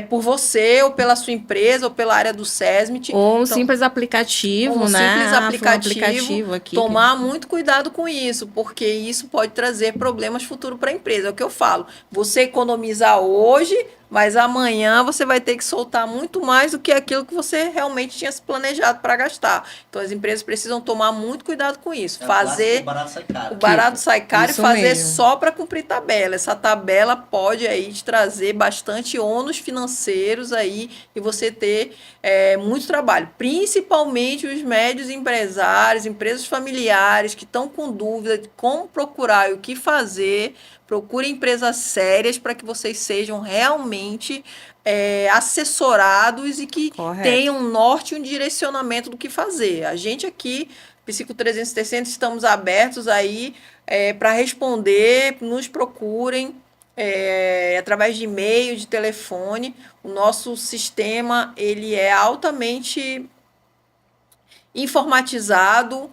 por você, ou pela sua empresa, ou pela área do SESMIT. Ou um simples aplicativo, um né? simples Foi um aplicativo aqui. Tomar muito cuidado com isso, porque isso pode trazer problemas futuros para a empresa. É o que eu falo. Você economiza hoje, mas amanhã você vai ter que soltar muito mais do que aquilo que você realmente tinha se planejado para gastar. Então as empresas precisam tomar muito cuidado com isso. Fazer o barato sai caro. O barato sai caro e fazer mesmo. só para cumprir tabela. Essa tabela pode aí te trazer bastante ônus financeiros aí e você ter muito trabalho. Principalmente os médios empresários, empresas familiares que estão com dúvida de como procurar e o que fazer. Procure empresas sérias para que vocês sejam realmente assessorados e que tenham um norte e um direcionamento do que fazer. A gente aqui, Psico 360, estamos abertos aí para responder, nos procurem através de e-mail, de telefone. O nosso sistema ele é altamente informatizado,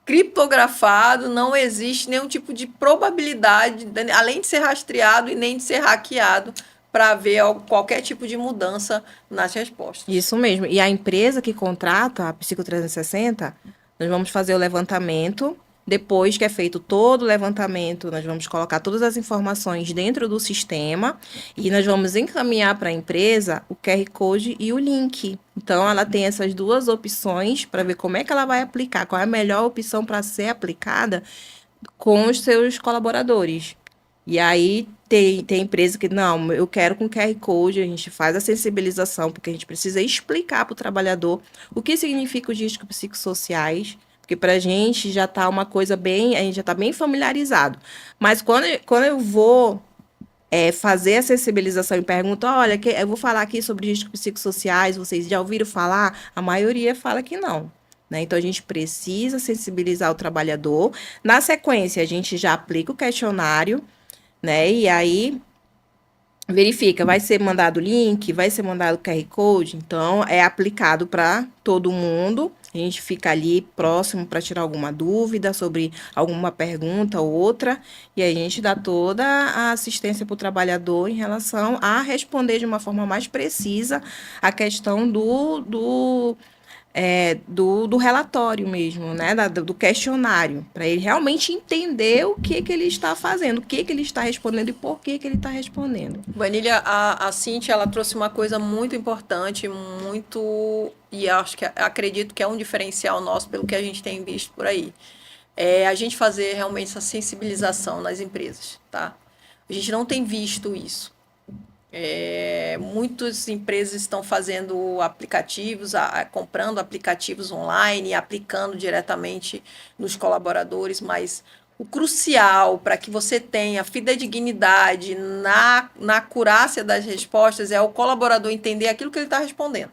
criptografado, não existe nenhum tipo de probabilidade, além de ser rastreado e nem de ser hackeado, para ver qualquer tipo de mudança nas respostas. Isso mesmo. E a empresa que contrata a Psico 360, nós vamos fazer o levantamento. Depois que é feito todo o levantamento, nós vamos colocar todas as informações dentro do sistema e nós vamos encaminhar para a empresa o QR Code e o link. Então, ela tem essas duas opções para ver como é que ela vai aplicar, qual é a melhor opção para ser aplicada com os seus colaboradores. E aí, tem empresa que, não, eu quero com QR Code, a gente faz a sensibilização, porque a gente precisa explicar para o trabalhador o que significa os riscos psicossociais, porque para a gente já está uma coisa bem, a gente já está bem familiarizado. Mas quando eu vou fazer a sensibilização e pergunto, olha, eu vou falar aqui sobre riscos psicossociais, vocês já ouviram falar? A maioria fala que não. Né? Então, a gente precisa sensibilizar o trabalhador. Na sequência, a gente já aplica o questionário, né? E aí verifica, vai ser mandado o link, vai ser mandado o QR Code, então é aplicado para todo mundo. A gente fica ali próximo para tirar alguma dúvida sobre alguma pergunta ou outra, e a gente dá toda a assistência para o trabalhador em relação a responder de uma forma mais precisa a questão do relatório mesmo, né? Do questionário, para ele realmente entender o que ele está fazendo, o que ele está respondendo e por que ele está respondendo. Vanília, a Cíntia, ela trouxe uma coisa muito importante, e acredito que é um diferencial nosso pelo que a gente tem visto por aí. A gente fazer realmente essa sensibilização nas empresas, tá? A gente não tem visto isso. Muitas empresas estão fazendo aplicativos, comprando aplicativos online, aplicando diretamente nos colaboradores, mas o crucial para que você tenha fidedignidade na acurácia das respostas é o colaborador entender aquilo que ele está respondendo.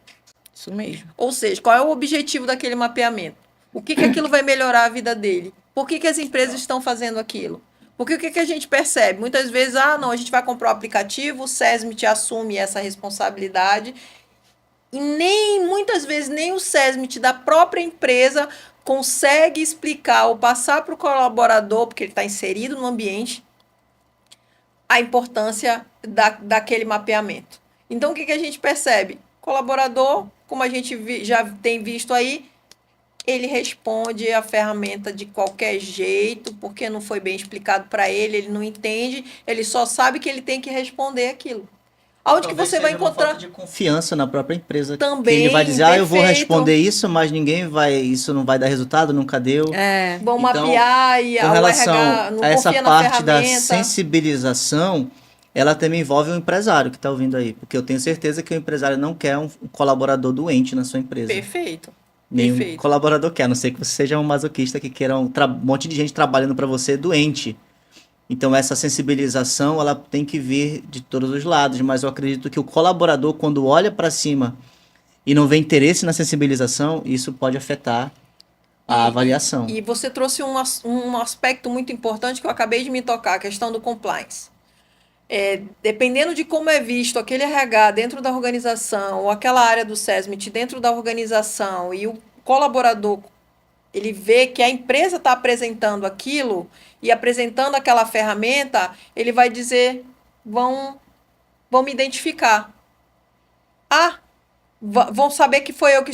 Isso mesmo. Ou seja, qual é o objetivo daquele mapeamento? O que aquilo vai melhorar a vida dele? Por que as empresas estão fazendo aquilo? Porque o que a gente percebe? Muitas vezes, não, a gente vai comprar o aplicativo, o SESMIT assume essa responsabilidade e muitas vezes, nem o SESMIT da própria empresa consegue explicar ou passar para o colaborador, porque ele está inserido no ambiente, a importância daquele mapeamento. Então, o que a gente percebe? Colaborador, como a gente já tem visto aí, ele responde a ferramenta de qualquer jeito, porque não foi bem explicado para ele, ele não entende, ele só sabe que ele tem que responder aquilo. Aonde que você vai encontrar? Falta de confiança na própria empresa. Também, que ele vai dizer, eu vou perfeito. responder isso, mas isso não vai dar resultado, nunca deu. Vão Então, mapear e com o relação RH não a essa confia na parte da ferramenta. sensibilização, ela também envolve o empresário que está ouvindo aí, porque eu tenho certeza que o empresário não quer um colaborador doente na sua empresa. Perfeito. Nenhum Perfeito. colaborador quer, a não ser que você seja um masoquista que queira um monte de gente trabalhando para você doente. Então essa sensibilização ela tem que vir de todos os lados, mas eu acredito que o colaborador, quando olha para cima e não vê interesse na sensibilização, isso pode afetar a avaliação. E você trouxe um aspecto muito importante que eu acabei de me tocar, a questão do compliance. Dependendo de como é visto aquele RH dentro da organização ou aquela área do SESMIT dentro da organização e o colaborador ele vê que a empresa está apresentando aquilo e apresentando aquela ferramenta, ele vai dizer, vão me identificar. Vão saber que foi eu que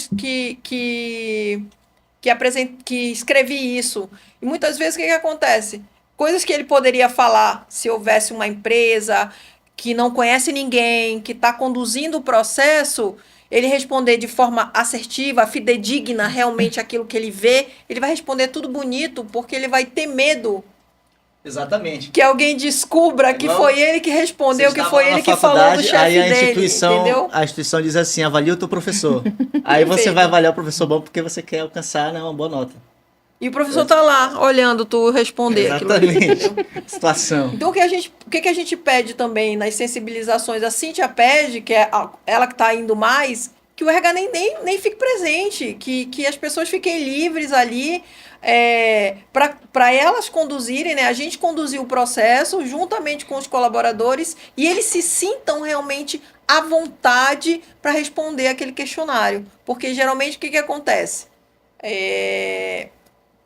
escrevi isso. E muitas vezes o que acontece? Coisas que ele poderia falar se houvesse uma empresa que não conhece ninguém, que está conduzindo o processo, ele responder de forma assertiva, fidedigna, realmente aquilo que ele vê, ele vai responder tudo bonito, porque ele vai ter medo Exatamente. que alguém descubra que foi ele que respondeu, que foi ele que falou do chefe aí dele, entendeu? A instituição diz assim, avalia o teu professor. Aí você vai avaliar o professor bom porque você quer alcançar uma boa nota. E o professor tá lá, olhando tu responder aquilo ali, entendeu? Situação. Então, o que a gente pede também nas sensibilizações? A Cíntia pede, que é ela que está indo mais, que o RH nem fique presente, que as pessoas fiquem livres ali para elas conduzirem, né? A gente conduzir o processo juntamente com os colaboradores e eles se sintam realmente à vontade para responder aquele questionário. Porque, geralmente, o que acontece?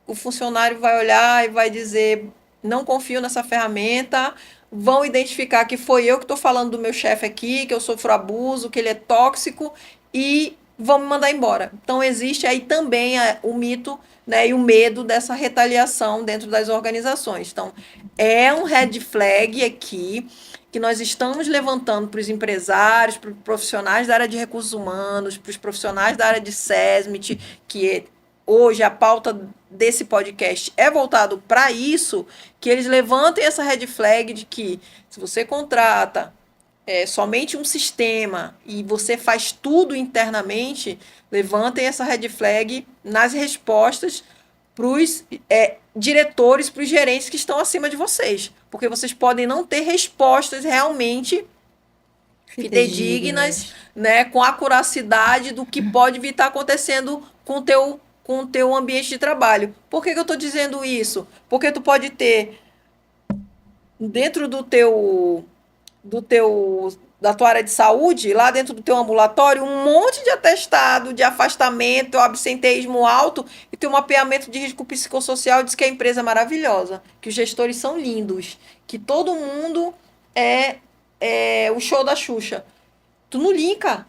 O funcionário vai olhar e vai dizer, não confio nessa ferramenta, vão identificar que foi eu que estou falando do meu chefe aqui, que eu sofro abuso, que ele é tóxico, e vão me mandar embora. Então, existe aí também o mito, né, e o medo dessa retaliação dentro das organizações. Então, é um red flag aqui que nós estamos levantando para os empresários, para os profissionais da área de recursos humanos, para os profissionais da área de SESMIT, que hoje a pauta desse podcast é voltado para isso, que eles levantem essa red flag de que se você contrata somente um sistema e você faz tudo internamente, levantem essa red flag nas respostas para os diretores, para os gerentes que estão acima de vocês, porque vocês podem não ter respostas realmente fidedignas, né, com a acuracidade do que pode vir estar acontecendo com o teu ambiente de trabalho. Por que eu estou dizendo isso? Porque tu pode ter dentro da tua área de saúde, lá dentro do teu ambulatório, um monte de atestado de afastamento, absenteísmo alto e teu mapeamento de risco psicossocial diz que a empresa é maravilhosa, que os gestores são lindos, que todo mundo é o show da Xuxa. Tu não linka.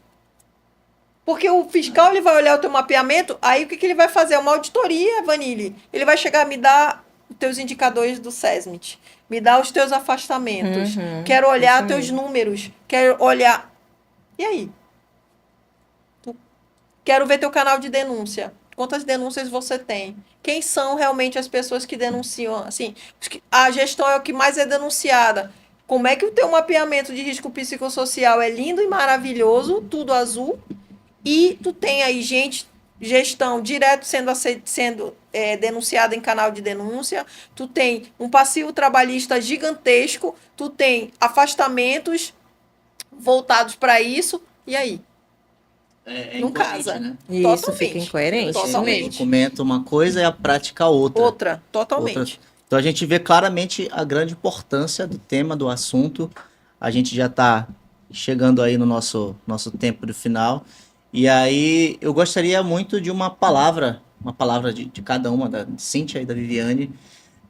Porque o fiscal ele vai olhar o teu mapeamento, aí o que ele vai fazer? Uma auditoria, Vanille. Ele vai chegar, me dá os teus indicadores do SESMIT, me dá os teus afastamentos, quero olhar teus números, quero olhar... E aí? Quero ver teu canal de denúncia. Quantas denúncias você tem? Quem são realmente as pessoas que denunciam? Assim, a gestão é o que mais é denunciada. Como é que o teu mapeamento de risco psicossocial é lindo e maravilhoso, tudo azul, e tu tem aí gestão direto sendo denunciada em canal de denúncia, tu tem um passivo trabalhista gigantesco, tu tem afastamentos voltados para isso, e aí? É Não incoerente, casa. né? Isso Totalmente. fica incoerente. Totalmente. O documento uma coisa e a prática outra. Outra, totalmente. Então a gente vê claramente a grande importância do tema, do assunto. A gente já está chegando aí no nosso tempo do final. E aí eu gostaria muito de uma palavra de cada uma, da Cíntia e da Viviane,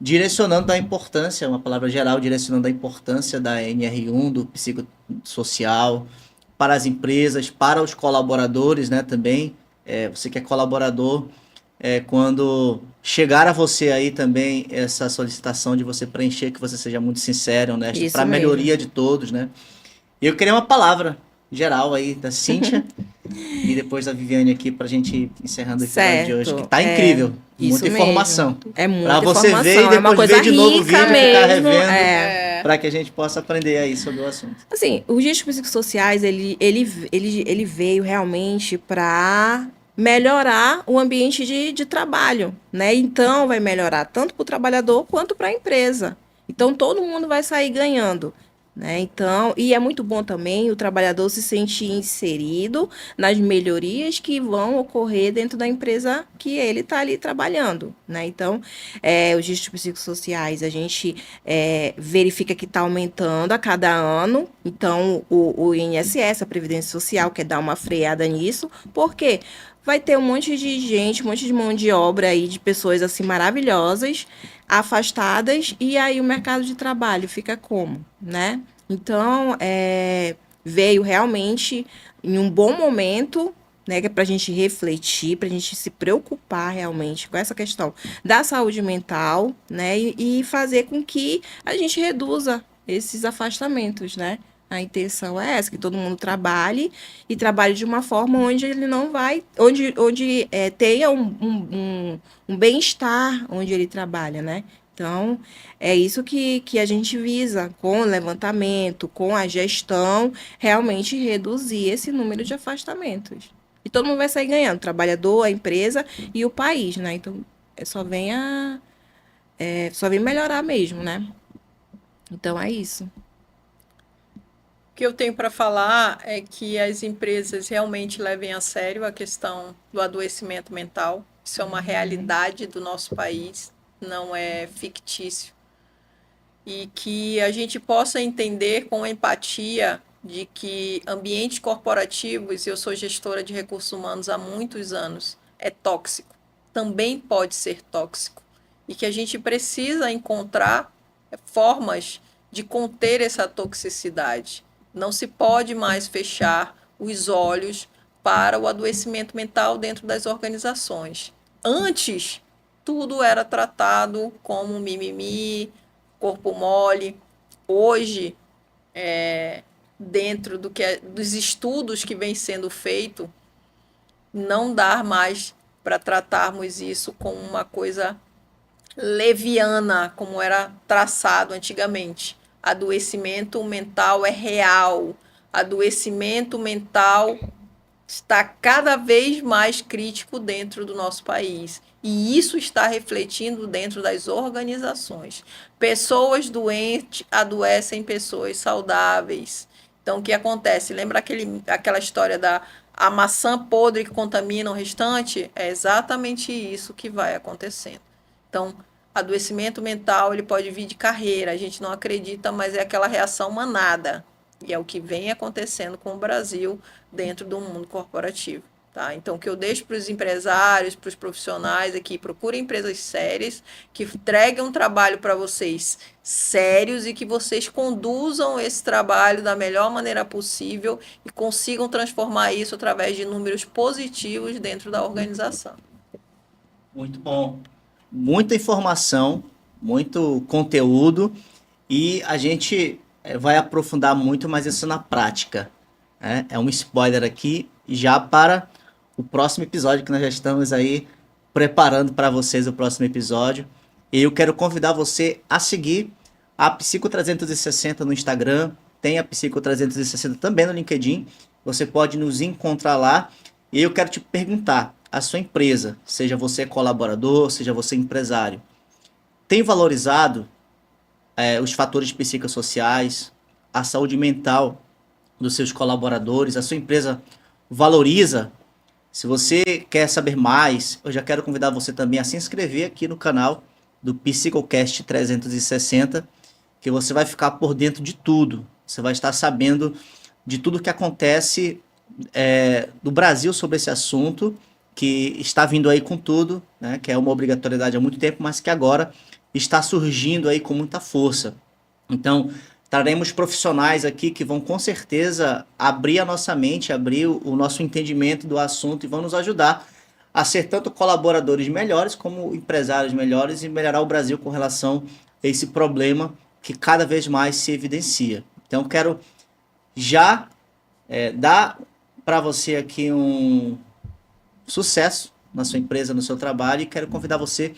direcionando a importância, uma palavra geral, direcionando a importância da NR1, do psicossocial, para as empresas, para os colaboradores, né, também. Você que é colaborador, quando chegar a você aí também essa solicitação de você preencher, que você seja muito sincero, honesto, Isso para a mesmo. melhoria de todos, né? E eu queria uma palavra geral aí da Cíntia e depois da Viviane aqui para a gente ir encerrando o episódio de hoje, que Certo. tá incrível. Isso Muita informação. mesmo. É muita Para você informação. ver e É uma depois coisa ver de novo o rica vídeo e ficar mesmo. revendo, É. para que a gente possa aprender aí sobre o assunto. Assim, os riscos psicossociais, ele veio realmente para melhorar o ambiente de trabalho, né? Então, vai melhorar tanto para o trabalhador quanto para a empresa. Então, todo mundo vai sair ganhando, né? Então, e é muito bom também o trabalhador se sentir inserido nas melhorias que vão ocorrer dentro da empresa que ele está ali trabalhando, né? Então, os riscos psicossociais, a gente verifica que está aumentando a cada ano. Então, o INSS, a Previdência Social, quer dar uma freada nisso. Por quê? Vai ter um monte de gente, um monte de mão de obra aí, de pessoas assim maravilhosas, afastadas, e aí o mercado de trabalho fica como, né? Então, veio realmente em um bom momento, né, que é para a gente refletir, para a gente se preocupar realmente com essa questão da saúde mental, né, e fazer com que a gente reduza esses afastamentos, né? A intenção é essa, que todo mundo trabalhe e trabalhe de uma forma onde ele não vai, onde tenha um bem-estar onde ele trabalha, né? Então, é isso que a gente visa com o levantamento, com a gestão, realmente reduzir esse número de afastamentos. E todo mundo vai sair ganhando, o trabalhador, a empresa e o país, né? Então, só vem melhorar mesmo, né? Então, é isso. O que eu tenho para falar é que as empresas realmente levem a sério a questão do adoecimento mental. Isso é uma realidade do nosso país, não é fictício. E que a gente possa entender com empatia de que ambientes corporativos, e eu sou gestora de recursos humanos há muitos anos, é tóxico. Também pode ser tóxico. E que a gente precisa encontrar formas de conter essa toxicidade. Não se pode mais fechar os olhos para o adoecimento mental dentro das organizações. Antes, tudo era tratado como mimimi, corpo mole. Hoje, dentro dos estudos que vem sendo feito, não dá mais para tratarmos isso como uma coisa leviana, como era traçado antigamente. Adoecimento mental é real. Adoecimento mental está cada vez mais crítico dentro do nosso país. E isso está refletindo dentro das organizações. Pessoas doentes adoecem pessoas saudáveis. Então, o que acontece? Lembra aquela história da a maçã podre que contamina o restante? É exatamente isso que vai acontecendo. Então, adoecimento mental ele pode vir de carreira, a gente não acredita, mas é aquela reação manada. E é o que vem acontecendo com o Brasil dentro do mundo corporativo. Tá? Então, o que eu deixo para os empresários, para os profissionais aqui, procurem empresas sérias, que entreguem um trabalho para vocês sérios e que vocês conduzam esse trabalho da melhor maneira possível e consigam transformar isso através de números positivos dentro da organização. Muito bom. Muita informação, muito conteúdo e a gente vai aprofundar muito mais isso na prática. É um spoiler aqui já para o próximo episódio, que nós já estamos aí preparando para vocês o próximo episódio. E eu quero convidar você a seguir a Psico 360 no Instagram, tem a Psico 360 também no LinkedIn, você pode nos encontrar lá. E eu quero te perguntar, a sua empresa, seja você colaborador, seja você empresário, tem valorizado os fatores psicossociais, a saúde mental dos seus colaboradores? A sua empresa valoriza. Se você quer saber mais, eu já quero convidar você também a se inscrever aqui no canal do Psicocast 360, que você vai ficar por dentro de tudo. Você vai estar sabendo de tudo que acontece no Brasil sobre esse assunto, que está vindo aí com tudo, né, que é uma obrigatoriedade há muito tempo, mas que agora está surgindo aí com muita força. Então, traremos profissionais aqui que vão com certeza abrir a nossa mente, abrir o nosso entendimento do assunto e vão nos ajudar a ser tanto colaboradores melhores como empresários melhores e melhorar o Brasil com relação a esse problema que cada vez mais se evidencia. Então, quero já dar para você aqui um sucesso na sua empresa, no seu trabalho, e quero convidar você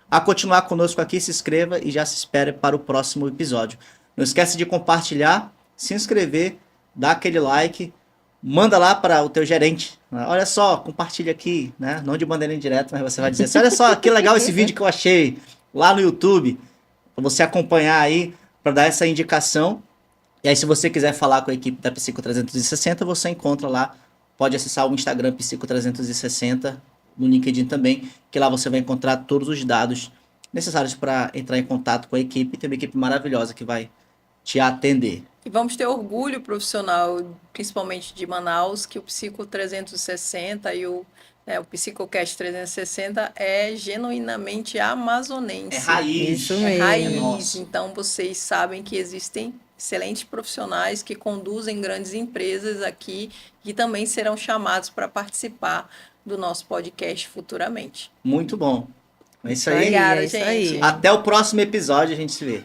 a continuar conosco aqui, se inscreva e já se espere para o próximo episódio. Não esquece de compartilhar, se inscrever, dar aquele like, manda lá para o teu gerente. Olha só, compartilha aqui, né? Não de maneira indireta, mas você vai dizer assim, olha só, que legal esse vídeo que eu achei lá no YouTube, para você acompanhar aí, para dar essa indicação. E aí, se você quiser falar com a equipe da Psico 360, você encontra lá, pode acessar o Instagram Psico 360, no LinkedIn também, que lá você vai encontrar todos os dados necessários para entrar em contato com a equipe. Tem uma equipe maravilhosa que vai te atender. E vamos ter orgulho profissional, principalmente de Manaus, que o Psico 360 e o Psicocast 360 é genuinamente amazonense. É raiz. Isso É mesmo. raiz. Nossa. Então, vocês sabem que existem excelentes profissionais que conduzem grandes empresas aqui e também serão chamados para participar do nosso podcast futuramente. Muito bom. É isso aí. Obrigada, é isso gente. aí. Até o próximo episódio, a gente se vê.